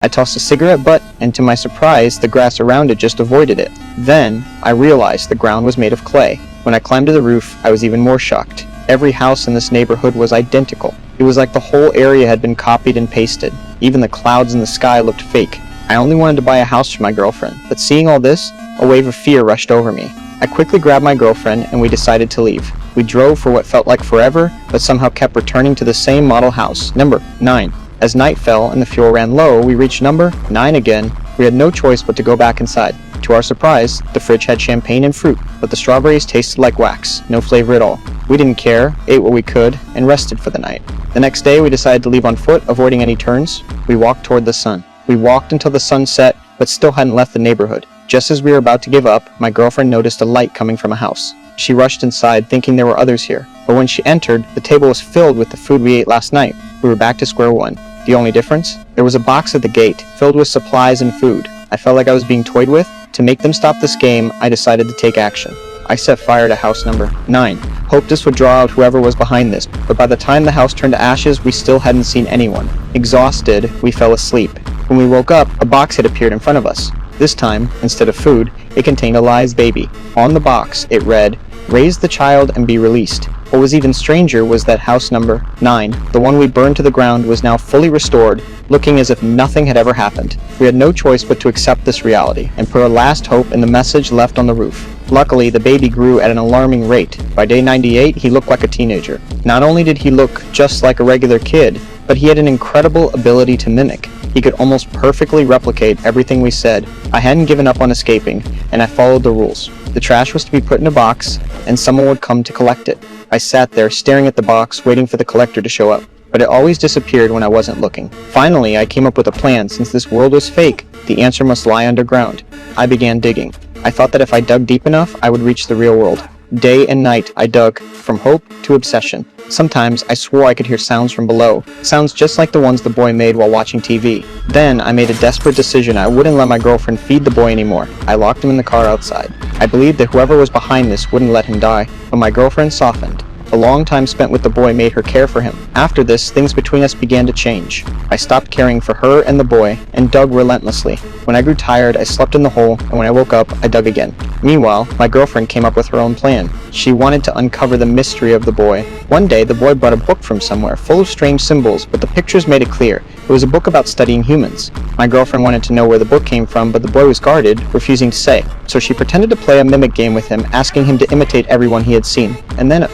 I tossed a cigarette butt, and to my surprise, the grass around it just avoided it. Then, I realized the ground was made of clay. When I climbed to the roof, I was even more shocked. Every house in this neighborhood was identical. It was like the whole area had been copied and pasted. Even the clouds in the sky looked fake. I only wanted to buy a house for my girlfriend, but seeing all this, a wave of fear rushed over me. I quickly grabbed my girlfriend, and we decided to leave. We drove for what felt like forever, but somehow kept returning to the same model house, number 9. As night fell and the fuel ran low, we reached number 9 again. We had no choice but to go back inside. To our surprise, the fridge had champagne and fruit, but the strawberries tasted like wax, no flavor at all. We didn't care, ate what we could, and rested for the night. The next day, we decided to leave on foot, avoiding any turns. We walked toward the sun. We walked until the sun set, but still hadn't left the neighborhood. Just as we were about to give up, my girlfriend noticed a light coming from a house. She rushed inside, thinking there were others here. But when she entered, the table was filled with the food we ate last night. We were back to square one. The only difference? There was a box at the gate, filled with supplies and food. I felt like I was being toyed with. To make them stop this game, I decided to take action. I set fire to house number 9. Hoped this would draw out whoever was behind this, but by the time the house turned to ashes, we still hadn't seen anyone. Exhausted, we fell asleep. When we woke up, a box had appeared in front of us. This time, instead of food, it contained a live baby. On the box, it read, "Raise the child and be released." What was even stranger was that house number 9, the one we burned to the ground, was now fully restored, looking as if nothing had ever happened. We had no choice but to accept this reality, and put our last hope in the message left on the roof. Luckily, the baby grew at an alarming rate. By day 98, he looked like a teenager. Not only did he look just like a regular kid, but he had an incredible ability to mimic. He could almost perfectly replicate everything we said. I hadn't given up on escaping, and I followed the rules. The trash was to be put in a box, and someone would come to collect it. I sat there, staring at the box, waiting for the collector to show up, but it always disappeared when I wasn't looking. Finally, I came up with a plan. Since this world was fake, the answer must lie underground. I began digging. I thought that if I dug deep enough, I would reach the real world. Day and night, I dug, from hope to obsession. Sometimes, I swore I could hear sounds from below, sounds just like the ones the boy made while watching TV. Then, I made a desperate decision. I wouldn't let my girlfriend feed the boy anymore. I locked him in the car outside. I believed that whoever was behind this wouldn't let him die, but my girlfriend softened. The long time spent with the boy made her care for him. After this, things between us began to change. I stopped caring for her and the boy, and dug relentlessly. When I grew tired, I slept in the hole, and when I woke up, I dug again. Meanwhile, my girlfriend came up with her own plan. She wanted to uncover the mystery of the boy. One day, the boy brought a book from somewhere, full of strange symbols, but the pictures made it clear. It was a book about studying humans. My girlfriend wanted to know where the book came from, but the boy was guarded, refusing to say. So she pretended to play a mimic game with him, asking him to imitate everyone he had seen. And then